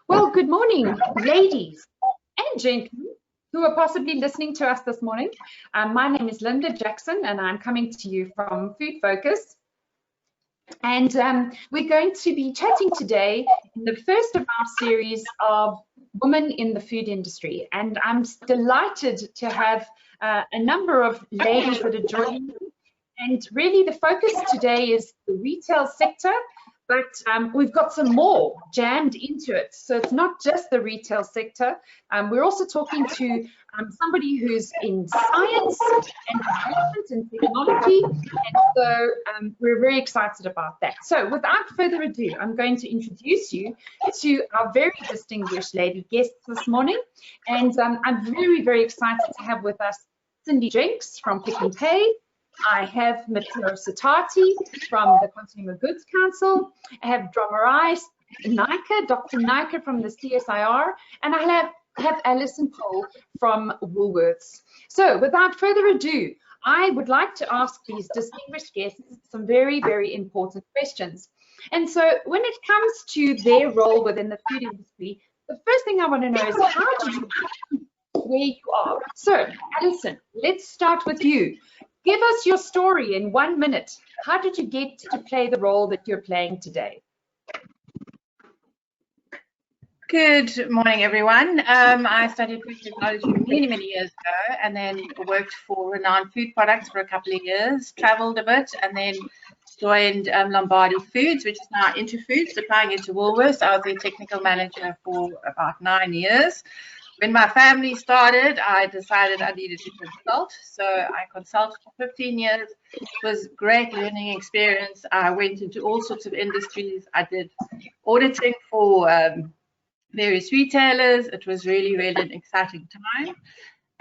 Well, good morning, ladies and gentlemen who are possibly listening to us this morning. My name is Linda Jackson, and I'm coming to you from Food Focus. And we're going to be chatting today in the first of our series of women in the food industry. And I'm delighted to have a number of ladies that are joining me. And really the focus today is the retail sector, but we've got some more jammed into it. So it's not just the retail sector. We're also talking to somebody who's in science and development and technology. And so we're very excited about that. So without further ado, I'm going to introduce you to our very distinguished lady guests this morning. And I'm very, very excited to have with us Cindy Jenks from Pick n Pay. I have Matteo Satati from the Consumer Goods Council. I have Dromarai Naika, Dr. Naika from the CSIR, and I have Alison Pohl from Woolworths. So without further ado, I would like to ask these distinguished guests some very, very important questions. And so when it comes to their role within the food industry, the first thing I want to know is how did you get where you are? So Alison, let's start with you. Give us your story in 1 minute. How did you get to play the role that you're playing today? Good morning, everyone. I studied food technology many years ago, and then worked for Renowned Food Products for a couple of years, traveled a bit, and then joined Lombardi Foods, which is now Interfood, supplying into Woolworths. I was their technical manager for about 9 years. When my family started, I decided I needed to consult. So I consulted for 15 years. It was a great learning experience. I went into all sorts of industries. I did auditing for various retailers. It was really an exciting time.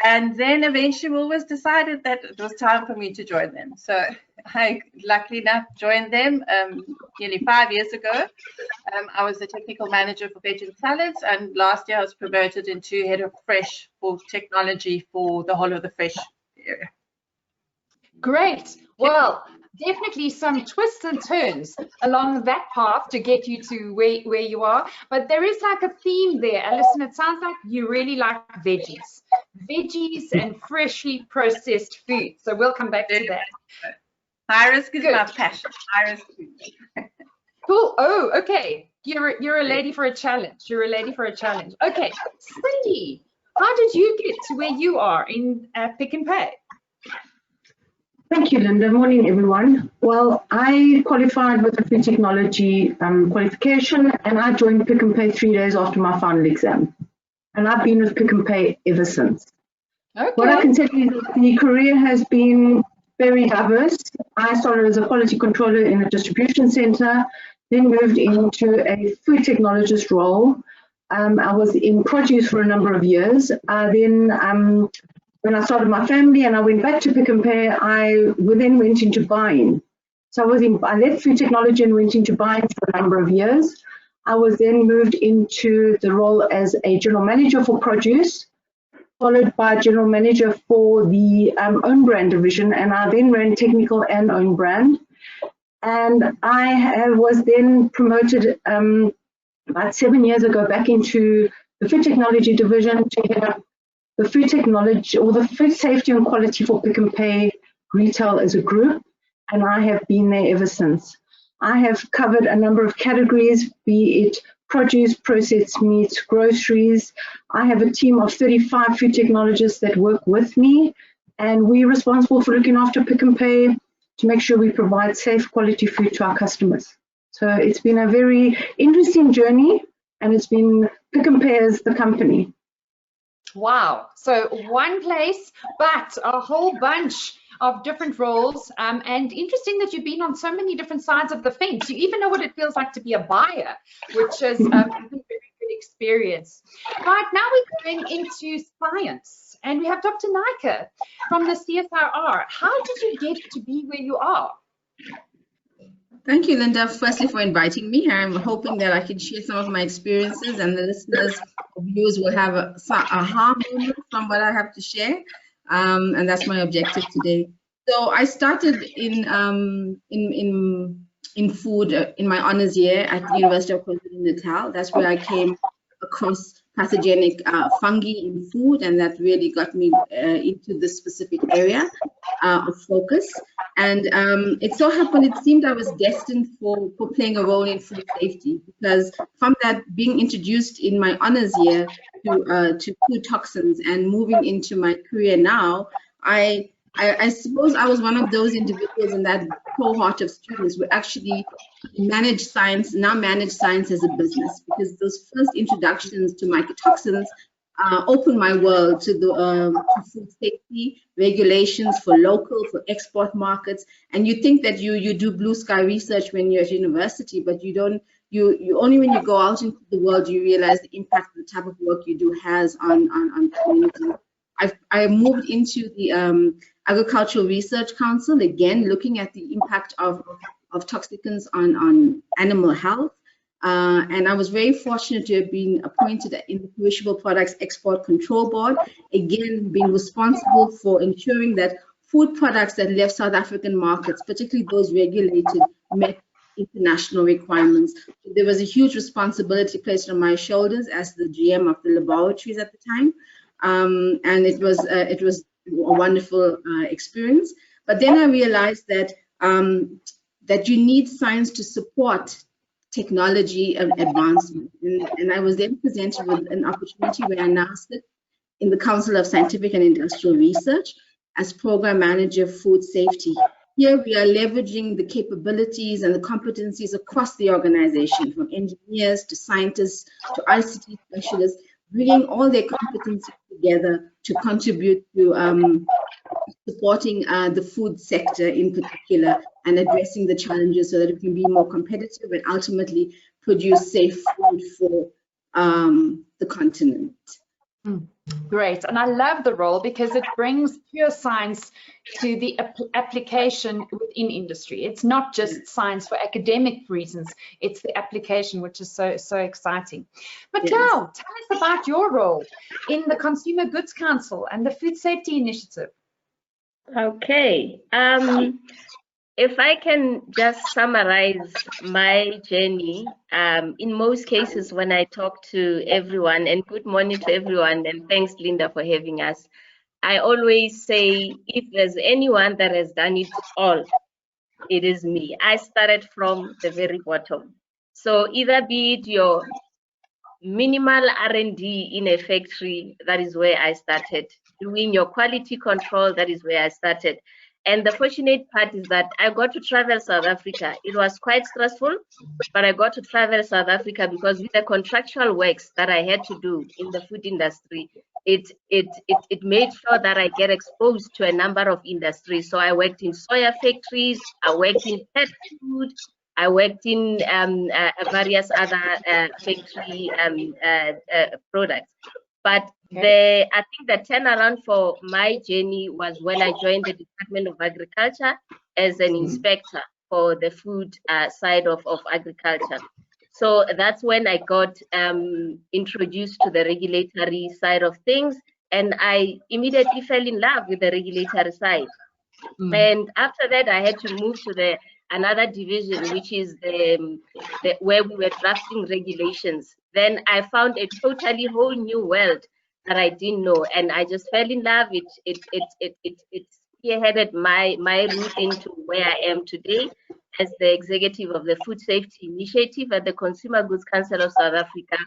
And then eventually Woolworths decided that it was time for me to join them. So I, luckily enough, joined them nearly 5 years ago. I was the technical manager for veg and salads, and last year I was promoted into head of fresh for technology for the whole of the fresh area. Great. Well, definitely some twists and turns along that path to get you to where you are. But there is like a theme there, Alison. It sounds like you really like veggies and freshly processed food. So we'll come back to that. High risk is my passion. High risk food. Cool. Oh, okay. You're a lady for a challenge. You're a lady for a challenge. Okay, Cindy, how did you get to where you are in Pick n Pay? Thank you, Linda. Morning, everyone. Well, I qualified with a food technology qualification, and I joined Pick n Pay 3 days after my final exam. And I've been with Pick n Pay ever since. Okay. What I can tell you is that the career has been very diverse. I started as a quality controller in a distribution center, then moved into a food technologist role. I was in produce for a number of years. When I started my family and I went back to Pick n Pay, I then went into buying. So I left food technology and went into buying for a number of years. I was then moved into the role as a general manager for produce, followed by general manager for the own brand division, and I then ran technical and own brand. And I was then promoted about 7 years ago back into the food technology division to head up the food technology or the food safety and quality for Pick n Pay retail as a group, and I have been there ever since. I have covered a number of categories, be it produce, processed meats, groceries. I have a team of 35 food technologists that work with me, and we're responsible for looking after Pick n Pay to make sure we provide safe, quality food to our customers. So it's been a very interesting journey, and it's been Pick n Pay as the company. Wow. So one place, but a whole bunch of different roles. And interesting that you've been on so many different sides of the fence. You even know what it feels like to be a buyer, which is a very good experience. Right, now we're going into science. And we have Dr. Naika from the CSIR. How did you get to be where you are? Thank you, Linda, firstly for inviting me. I'm hoping that I can share some of my experiences and the listeners or viewers will have a aha moment from what I have to share. And that's my objective today. So I started in in food in my honors year at the University of KwaZulu-Natal. That's where I came across pathogenic fungi in food, and that really got me into this specific area of focus. And it so happened, it seemed I was destined for playing a role in food safety, because from that being introduced in my honors year to food toxins and moving into my career now, I suppose I was one of those individuals in that cohort of students who actually now manage science as a business, because those first introductions to mycotoxins opened my world to the to food safety regulations for export markets. And you think that you do blue sky research when you're at university, but you don't. You only when you go out into the world you realize the impact the type of work you do has on communities. I moved into the Agricultural Research Council, again looking at the impact of toxicants on animal health. And I was very fortunate to have been appointed in the Perishable Products Export Control Board, again being responsible for ensuring that food products that left South African markets, particularly those regulated, met international requirements. There was a huge responsibility placed on my shoulders as the GM of the laboratories at the time. And it was a wonderful experience. But then I realized that that you need science to support technology and advancement. And I was then presented with an opportunity where I now sit in the Council of Scientific and Industrial Research as Program Manager of Food Safety. Here we are leveraging the capabilities and the competencies across the organization, from engineers to scientists to ICT specialists, bringing all their competencies together to contribute to supporting the food sector in particular and addressing the challenges so that it can be more competitive and ultimately produce safe food for the continent. Great, and I love the role because it brings pure science to the application within industry. It's not just science for academic reasons, it's the application, which is so exciting. But now, tell us about your role in the Consumer Goods Council and the Food Safety Initiative. Okay, if I can just summarize my journey, in most cases when I talk to everyone, and good morning to everyone, and thanks Linda for having us, I always say if there's anyone that has done it all, it is me. I started from the very bottom. So either be it your minimal R&D in a factory, that is where I started. Doing your quality control, that is where I started. And the fortunate part is that I got to travel South Africa. It was quite stressful, but I got to travel South Africa because with the contractual works that I had to do in the food industry, it made sure that I get exposed to a number of industries. So I worked in soya factories, I worked in pet food, I worked in various other factory products. But I think the turnaround for my journey was when I joined the Department of Agriculture as an inspector for the food side of agriculture. So that's when I got introduced to the regulatory side of things, and I immediately fell in love with the regulatory side. And after that, I had to move to another division, which is where we were drafting regulations. Then I found a totally whole new world that I didn't know, and I just fell in love. It spearheaded my route into where I am today as the executive of the Food Safety Initiative at the Consumer Goods Council of South Africa.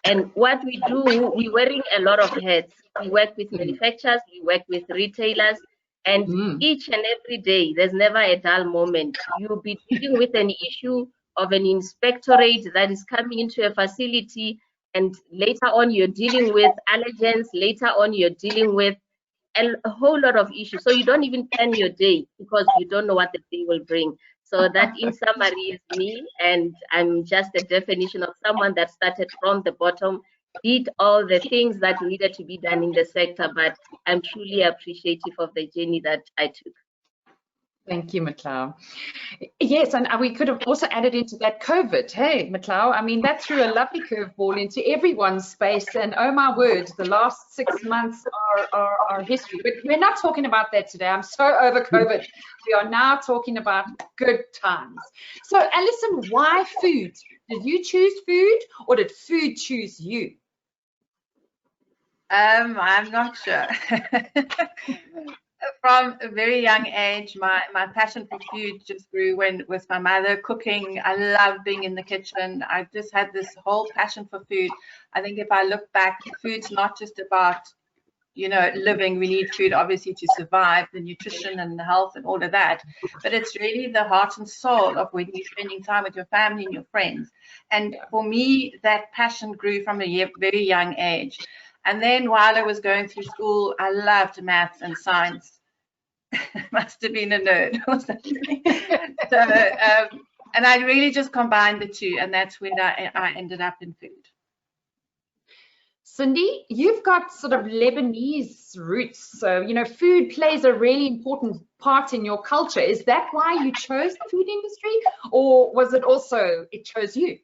And what we do, we're wearing a lot of hats. We work with manufacturers, we work with retailers, and each and every day, there's never a dull moment. You'll be dealing with an issue of an inspectorate that is coming into a facility, and later on you're dealing with allergens, later on you're dealing with a whole lot of issues. So you don't even plan your day because you don't know what the day will bring. So that in summary is me, and I'm just a definition of someone that started from the bottom, did all the things that needed to be done in the sector, but I'm truly appreciative of the journey that I took. Thank you, Matlau. Yes, and we could have also added into that COVID. Hey, Matlau, I mean, that threw a lovely curveball into everyone's space. And oh my word, the last 6 months are history. But we're not talking about that today. I'm so over COVID. We are now talking about good times. So, Alison, why food? Did you choose food or did food choose you? I'm not sure. From a very young age, my passion for food just grew with my mother cooking. I loved being in the kitchen. I just had this whole passion for food. I think if I look back, food's not just about, living. We need food, obviously, to survive, the nutrition and the health and all of that. But it's really the heart and soul of when you're spending time with your family and your friends. And for me, that passion grew from a very young age. And then while I was going through school, I loved maths and science. Must have been a nerd or something. So, and I really just combined the two, and that's when I ended up in food. Cindy, you've got sort of Lebanese roots, so food plays a really important part in your culture. Is that why you chose the food industry, or was it also it chose you?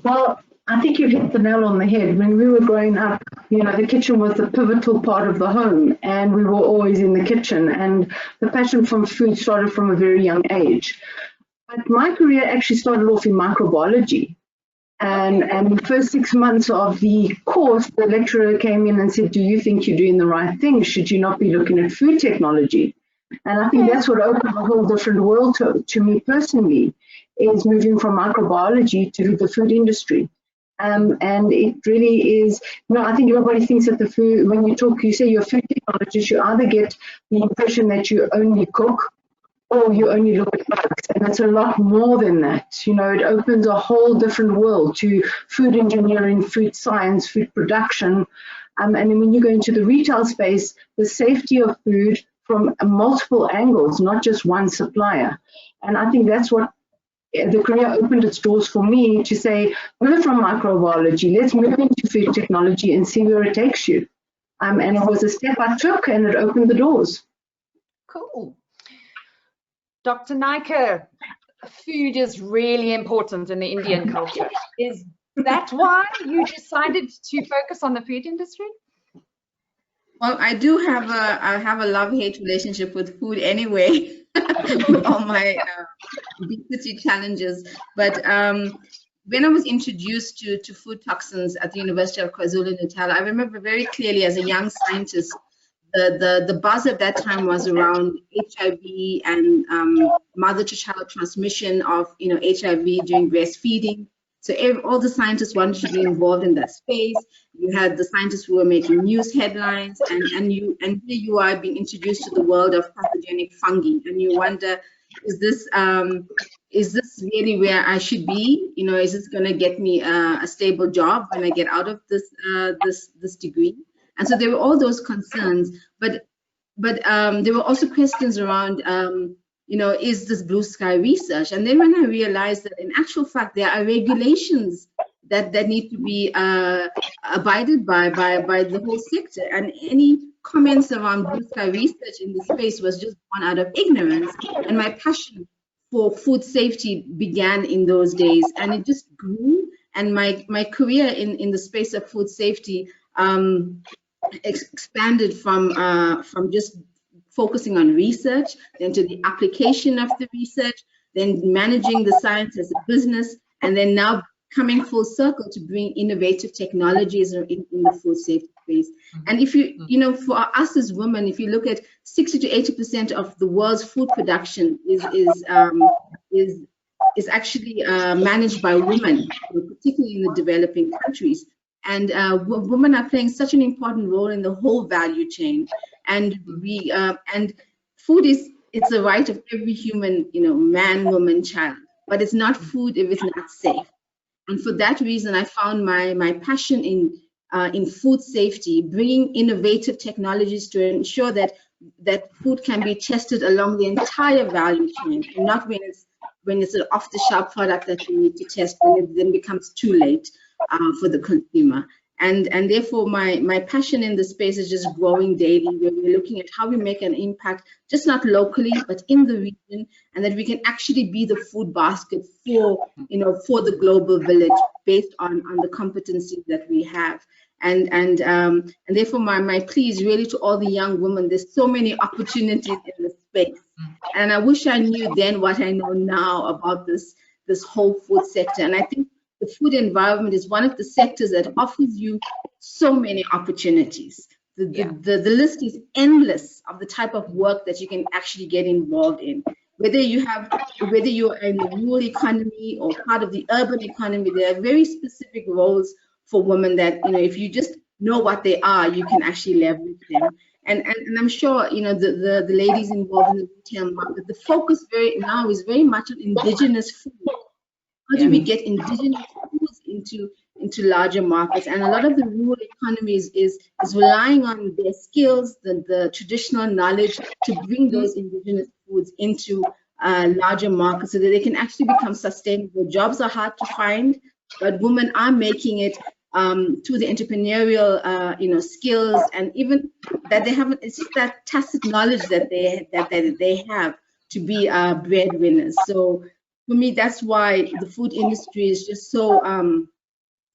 Well, I think you've hit the nail on the head. When we were growing up, the kitchen was the pivotal part of the home, and we were always in the kitchen. And the passion from food started from a very young age. But my career actually started off in microbiology. And the first 6 months of the course, the lecturer came in and said, "Do you think you're doing the right thing? Should you not be looking at food technology?" And I think that's what opened a whole different world to me personally, is moving from microbiology to the food industry. And it really is, I think everybody thinks that the food, when you say you're a food technologist, you either get the impression that you only cook or you only look at products. And it's a lot more than that. It opens a whole different world to food engineering, food science, food production. And then when you go into the retail space, the safety of food from multiple angles, not just one supplier. And I think that's what the career opened its doors for me to say, move from microbiology, let's move into food technology and see where it takes you. And it was a step I took, and it opened the doors. Cool. Dr. Naika, food is really important in the Indian culture. Is that why you decided to focus on the food industry? Well, I have a love-hate relationship with food anyway, with all my obesity challenges. But when I was introduced to food toxins at the University of KwaZulu-Natal, I remember very clearly as a young scientist, the buzz at that time was around HIV and mother-to-child transmission of HIV during breastfeeding. So all the scientists wanted to be involved in that space. You had the scientists who were making news headlines, and here you are being introduced to the world of pathogenic fungi, and you wonder, is this really where I should be? Is this going to get me a stable job when I get out of this degree? And so there were all those concerns, but there were also questions around, is this blue sky research? And then when I realized that in actual fact, there are regulations that need to be abided by the whole sector, and any comments around blue sky research in this space was just born out of ignorance. And my passion for food safety began in those days, and it just grew. And my career in the space of food safety expanded from just focusing on research, then to the application of the research, then managing the science as a business, and then now coming full circle to bring innovative technologies in the food safety space. And if for us as women, if you look at 60 to 80% of the world's food production is actually managed by women, particularly in the developing countries. And women are playing such an important role in the whole value chain. And food it's a right of every human, man, woman, child. But it's not food if it's not safe. And for that reason, I found my passion in food safety, bringing innovative technologies to ensure that food can be tested along the entire value chain, and not when it's an off-the-shelf product that you need to test, when it then becomes too late for the consumer. And therefore, my passion in this space is just growing daily, where we're looking at how we make an impact, just not locally, but in the region, and that we can actually be the food basket for, for the global village based on the competencies that we have. And therefore, my plea is really to all the young women. There's so many opportunities in this space, and I wish I knew then what I know now about this whole food sector. And I think the food environment is one of the sectors that offers you so many opportunities. The list is endless of the type of work that you can actually get involved in. Whether you're in the rural economy or part of the urban economy, there are very specific roles for women that, if you just know what they are, you can actually leverage them. And I'm sure, the ladies involved in the retail market, the focus now is very much on indigenous food. How do we get indigenous foods into larger markets? And a lot of the rural economies is relying on their skills, the traditional knowledge to bring those indigenous foods into larger markets so that they can actually become sustainable. Jobs are hard to find, but women are making it through the entrepreneurial, skills, and even that they haven't. It's just that tacit knowledge that they have to be breadwinners. So for me, that's why the food industry is just so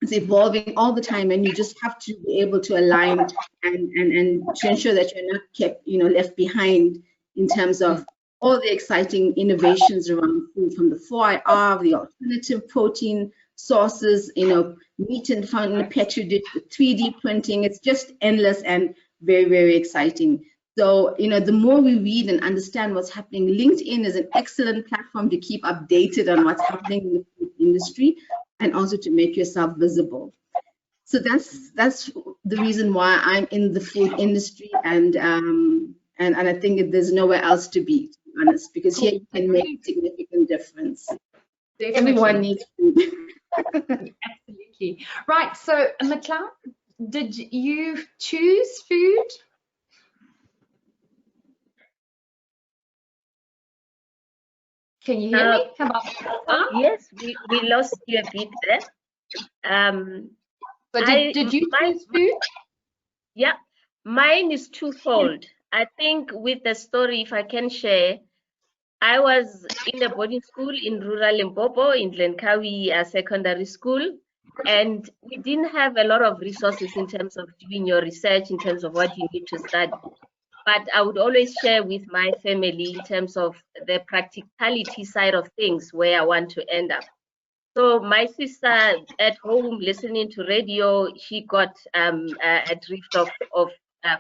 it's evolving all the time, and you just have to be able to align and to ensure that you're not kept left behind in terms of all the exciting innovations around food, from the 4IR, the alternative protein sources, meat and found in a petri dish, the 3D printing. It's just endless and very, very exciting. So, the more we read and understand what's happening, LinkedIn is an excellent platform to keep updated on what's happening in the food industry and also to make yourself visible. So that's the reason why I'm in the food industry, and I think there's nowhere else to be honest, because here you can make a significant difference. Definitely. Everyone needs food. Absolutely. Right. So, McLeod, did you choose food? Can you hear me? Come on. Yes, we lost you a bit there. So did you choose food? Yeah, mine is twofold. I think with the story, if I can share, I was in a boarding school in rural Limpopo, in Glencowie Secondary School, and we didn't have a lot of resources in terms of doing your research, in terms of what you need to study. But I would always share with my family in terms of the practicality side of things, where I want to end up. So my sister at home listening to radio, she got a drift of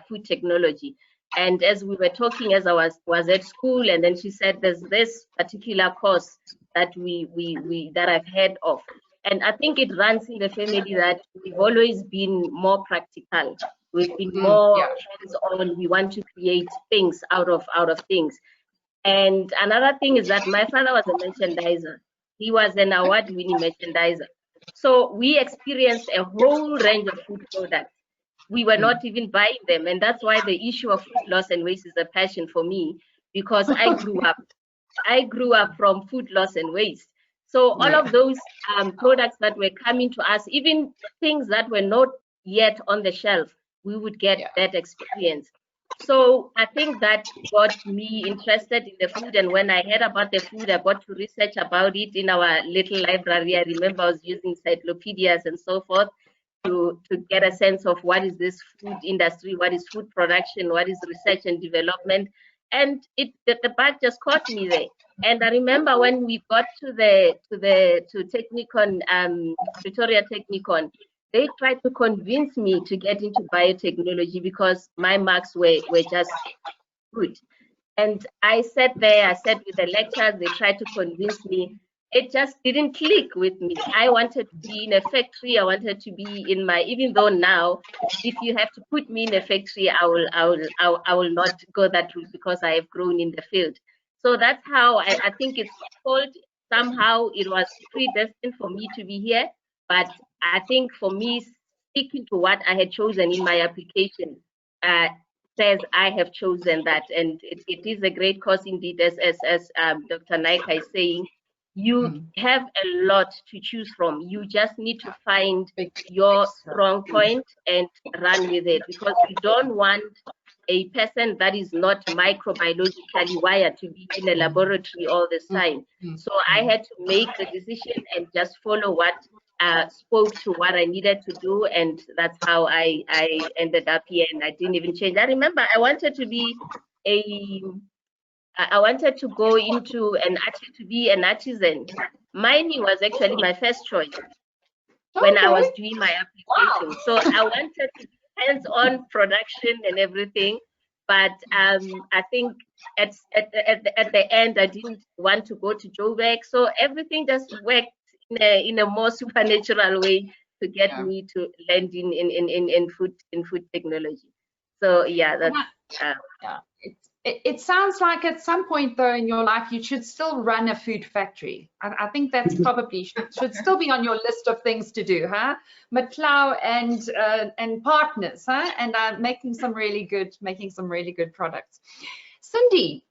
food technology. And as we were talking, as I was at school, and then she said, there's this particular course that that I've heard of. And I think it runs in the family that we've always been more practical. We've been more hands-on. We want to create things out of things. And another thing is that my father was a merchandiser. He was an award-winning merchandiser. So we experienced a whole range of food products. We were not even buying them. And that's why the issue of food loss and waste is a passion for me, because I grew up from food loss and waste. So all of those products that were coming to us, even things that were not yet on the shelf, we would get that experience. So I think that got me interested in the food. And when I heard about the food, I got to research about it in our little library. I remember I was using encyclopedias and so forth to get a sense of what is this food industry, what is food production, what is research and development. And the bug just caught me there. And I remember when we got to Technikon, Pretoria Technikon, they tried to convince me to get into biotechnology because my marks were just good. And I sat there, I sat with the lecturers, they tried to convince me. It just didn't click with me. I wanted to be in a factory. I wanted to be in even though now, if you have to put me in a factory, I will not go that route because I have grown in the field. So that's how I think it's called. Somehow it was predestined for me to be here. But I think for me, sticking to what I had chosen in my application says I have chosen that. And it is a great course indeed, as Dr. Naika is saying. You have a lot to choose from. You just need to find your strong point and run with it, because we don't want a person that is not microbiologically wired to be in a laboratory all the time. So I had to make the decision and just follow what spoke to what I needed to do, and that's how I ended up here, and I didn't even change. I remember I wanted to be I wanted to go into to be an artisan. Mining was actually my first choice when I was doing my application. So I wanted to be hands-on production and everything, but I think at the end I didn't want to go to Joburg, so everything just worked in a more supernatural way to get me to land in food technology. So yeah, that's It sounds like at some point though in your life you should still run a food factory. I think that's probably should still be on your list of things to do, huh? McLeod and partners, huh? And making some really good products. Cindy,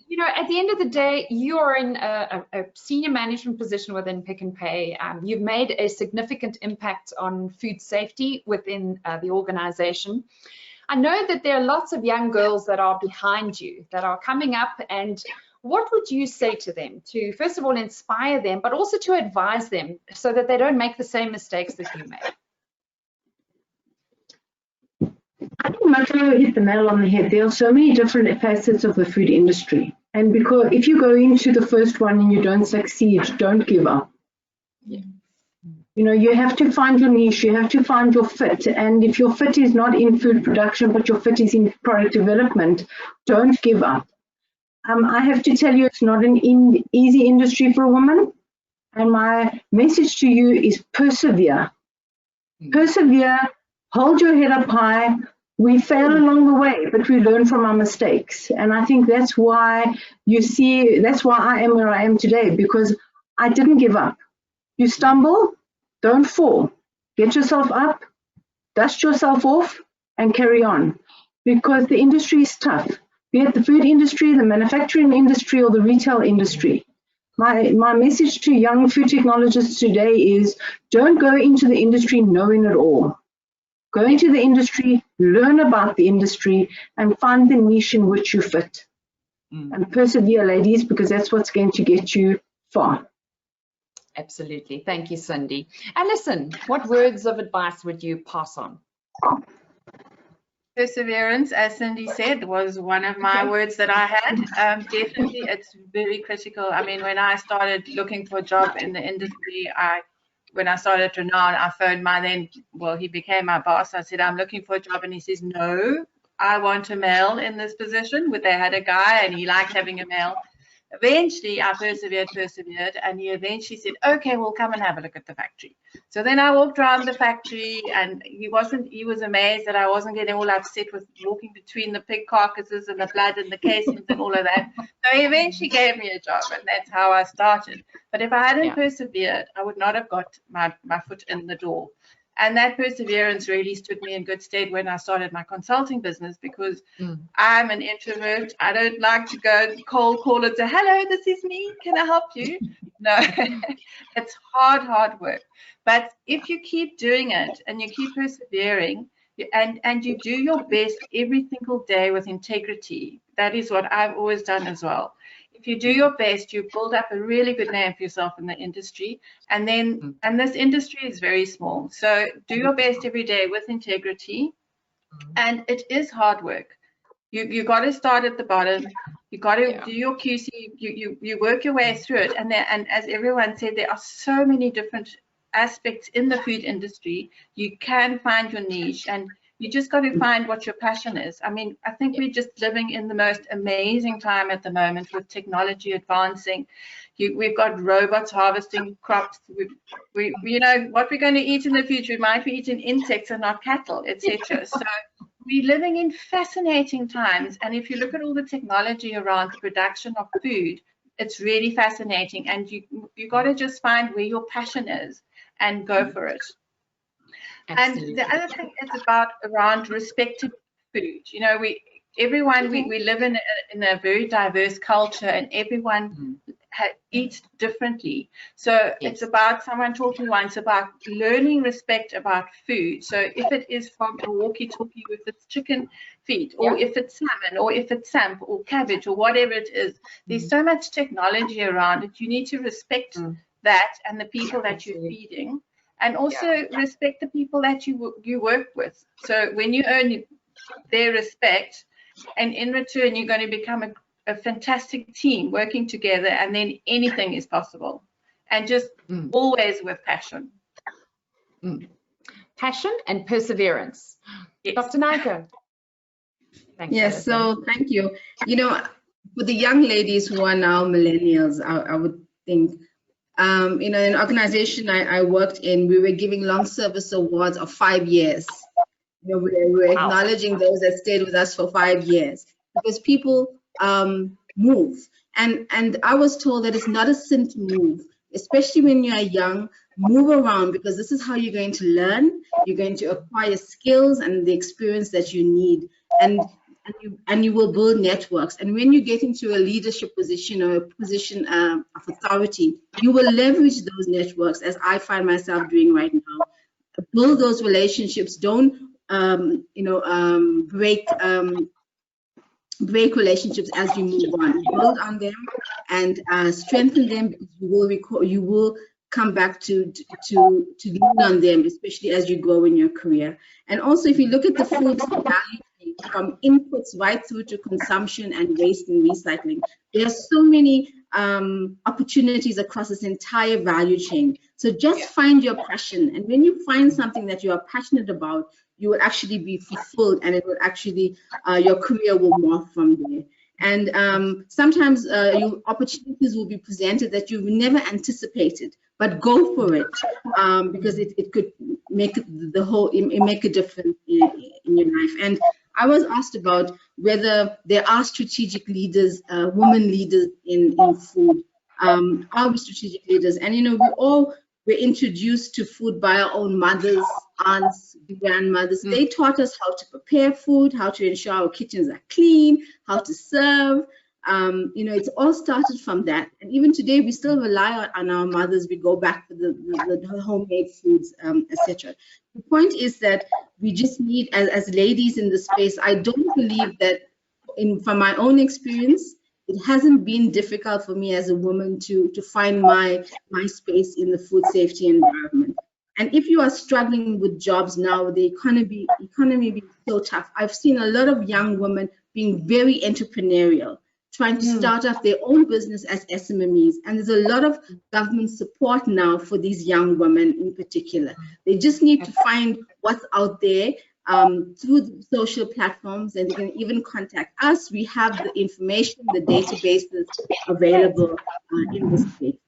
you know, at the end of the day, you are in a senior management position within Pick n Pay. You've made a significant impact on food safety within the organization. I know that there are lots of young girls that are behind you, that are coming up, and what would you say to them to, first of all, inspire them, but also to advise them so that they don't make the same mistakes that you made? I think Mateo hit the nail on the head. There are so many different facets of the food industry. And because if you go into the first one and you don't succeed, don't give up. Yeah. You know, you have to find your niche, you have to find your fit. And if your fit is not in food production, but your fit is in product development, don't give up. I have to tell you, it's not an easy industry for a woman. And my message to you is persevere. Persevere, hold your head up high. We fail along the way, but we learn from our mistakes. And I think that's why that's why I am where I am today, because I didn't give up. You stumble, don't fall. Get yourself up, dust yourself off, and carry on. Because the industry is tough, be it the food industry, the manufacturing industry, or the retail industry. My message to young food technologists today is don't go into the industry knowing it all. Go into the industry, learn about the industry, and find the niche in which you fit. And persevere, ladies, because that's what's going to get you far. Absolutely. Thank you, Cindy. And listen, what words of advice would you pass on? Perseverance, as Cindy said, was one of my words that I had. Definitely, it's very critical. I mean, when I started looking for a job in the industry, when I started Renown, I phoned he became my boss. I said, I'm looking for a job. And he says, no, I want a male in this position. They had a guy and he liked having a male. Eventually, I persevered, and he eventually said, okay, we'll come and have a look at the factory. So then I walked around the factory, and he was amazed that I wasn't getting all upset with walking between the pig carcasses and the blood and the casings and all of that. So he eventually gave me a job, and that's how I started. But if I hadn't persevered, I would not have got my foot in the door. And that perseverance really stood me in good stead when I started my consulting business, because I'm an introvert. I don't like to go cold call and say, hello, this is me. Can I help you? No, it's hard work. But if you keep doing it and you keep persevering and you do your best every single day with integrity, that is what I've always done as well. If you do your best, you build up a really good name for yourself in the industry. And this industry is very small. So do your best every day with integrity. And it is hard work. You got to start at the bottom. You got to do your QC. You work your way through it. And as everyone said, there are so many different aspects in the food industry. You can find your niche, and you just got to find what your passion is. I mean, I think we're just living in the most amazing time at the moment with technology advancing. We've got robots harvesting crops. You know, what we're going to eat in the future, we might be eating insects and not cattle, etc. So we're living in fascinating times. And if you look at all the technology around the production of food, it's really fascinating. And you got to just find where your passion is and go for it. Absolutely. And the other thing is around respecting food. You know, we live in a very diverse culture, and everyone eat differently. So it's about someone taught me once about learning respect about food. So if it is from a walkie-talkie with its chicken feet, or if it's salmon, or if it's samp or cabbage or whatever it is, there's so much technology around it. You need to respect that and the people that you're feeding, and also respect the people that you work with. So when you earn their respect, and in return you're going to become a fantastic team working together, and then anything is possible, and just always with passion. Passion and perseverance. Yes. Dr. Naiko. Thanks, Yes, Alison. so thank you. You know, for the young ladies who are now millennials, I would think, you know, in an organization I worked in, we were giving long service awards of 5 years. You know, we were acknowledging those that stayed with us for 5 years, because people move. And I was told that it's not a sin to move, especially when you are young. Move around, because this is how you're going to learn. You're going to acquire skills and the experience that you need, and you will build networks. And when you get into a leadership position or a position of authority, you will leverage those networks, as I find myself doing right now. Build those relationships. Don't break relationships as you move on. Build on them and strengthen them, because you will come back to lean on them, especially as you grow in your career. And also, if you look at the food value chain, from inputs right through to consumption and waste and recycling, there are so many opportunities across this entire value chain. So just find your passion, and when you find something that you are passionate about, you will actually be fulfilled, and it will actually your career will morph from there. And sometimes opportunities will be presented that you've never anticipated, but go for it, because it could make make a difference in your life. And I was asked about whether there are strategic leaders, women leaders in food. Are we strategic leaders? And you know, we all were introduced to food by our own mothers, aunts, grandmothers. They taught us how to prepare food, how to ensure our kitchens are clean, how to serve. You know, it's all started from that. And even today, we still rely on our mothers. We go back to the homemade foods, etc. The point is that we just need, as ladies in the space, I don't believe that, from my own experience, it hasn't been difficult for me as a woman to find my space in the food safety environment. And if you are struggling with jobs now, the economy being so tough, I've seen a lot of young women being very entrepreneurial, trying to start up their own business as SMMEs. And there's a lot of government support now for these young women in particular. They just need to find what's out there through the social platforms, and they can even contact us. We have the information, the databases available in this space.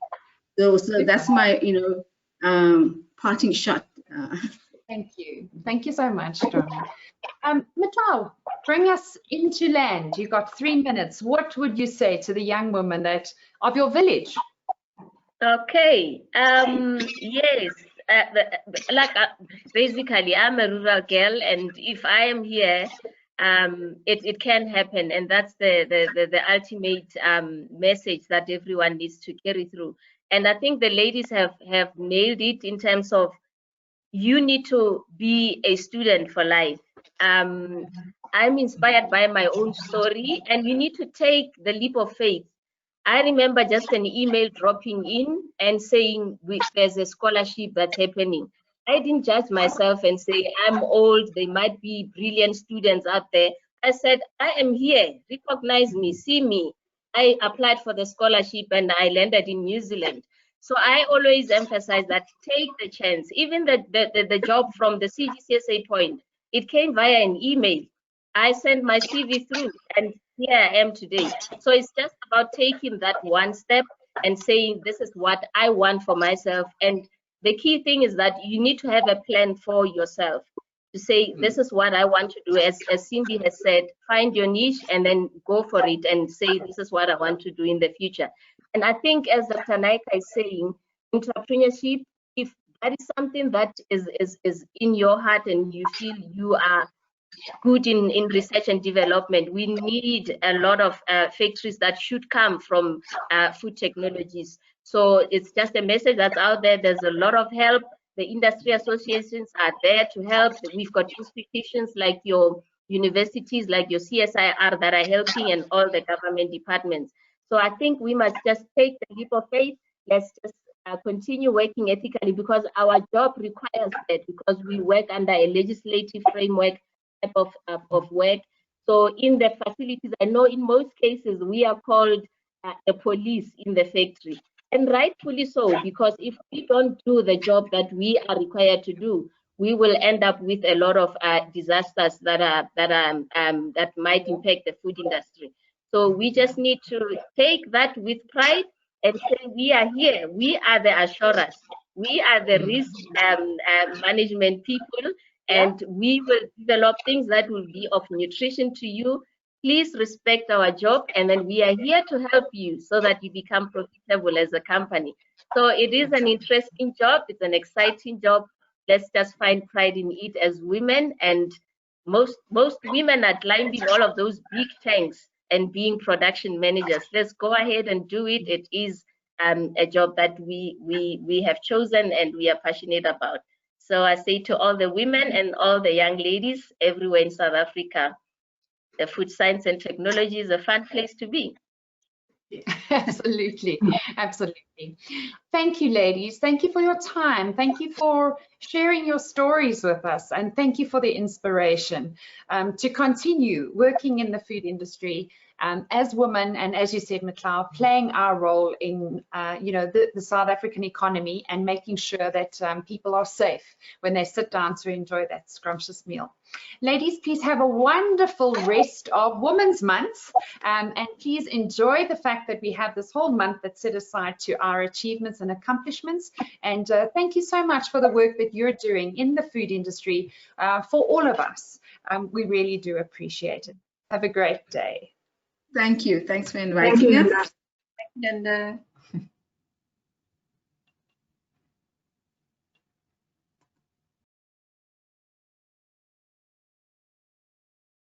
So that's my, parting shot. Thank you. Thank you so much, Donna. Matau, bring us into land. You got 3 minutes. What would you say to the young woman of your village? Okay. Yes. Basically, I'm a rural girl, and if I am here, it can happen, and that's the ultimate message that everyone needs to carry through. And I think the ladies have nailed it in terms of, you need to be a student for life. I'm inspired by my own story, and you need to take the leap of faith. I remember just an email dropping in and saying there's a scholarship that's happening. I didn't judge myself and say, I'm old, there might be brilliant students out there. I said, I am here, recognize me, see me. I applied for the scholarship and I landed in New Zealand. So I always emphasize that, take the chance. Even the job from the CGCSA point, it came via an email. I sent my CV through, and here I am today. So it's just about taking that one step and saying, this is what I want for myself. And the key thing is that you need to have a plan for yourself, to say, this is what I want to do. As Cindy has said, find your niche and then go for it and say, this is what I want to do in the future. And I think, as Dr. Naika is saying, entrepreneurship, if that is something that is in your heart and you feel you are good in research and development. We need a lot of factories that should come from food technologies. So it's just a message that's out there. There's a lot of help. The industry associations are there to help. We've got institutions like your universities, like your CSIR that are helping, and all the government departments. So I think we must just take the leap of faith. Let's just continue working ethically, because our job requires that, because we work under a legislative framework type of work. So in the facilities, I know in most cases we are called the police in the factory, and rightfully so, because if we don't do the job that we are required to do, we will end up with a lot of disasters that might impact the food industry. So we just need to take that with pride and say, we are here. We are the assurers. We are the risk management people, and we will develop things that will be of nutrition to you. Please respect our job, and then we are here to help you so that you become profitable as a company. So it is an interesting job. It's an exciting job. Let's just find pride in it as women, and most women are climbing all of those big tanks and being production managers. Let's go ahead and do it. It is a job that we have chosen and we are passionate about. So I say to all the women and all the young ladies everywhere in South Africa, the food science and technology is a fun place to be. Absolutely, absolutely. Thank you, ladies. Thank you for your time. Thank you for sharing your stories with us, and thank you for the inspiration to continue working in the food industry as women, and as you said, Matlau, playing our role in the South African economy, and making sure that people are safe when they sit down to enjoy that scrumptious meal. Ladies, please have a wonderful rest of Women's Month, and please enjoy the fact that we have this whole month that's set aside to our achievements and accomplishments. And thank you so much for the work that you're doing in the food industry for all of us. We really do appreciate it. Have a great day. Thank you. Thanks for inviting us. Thank you, Linda.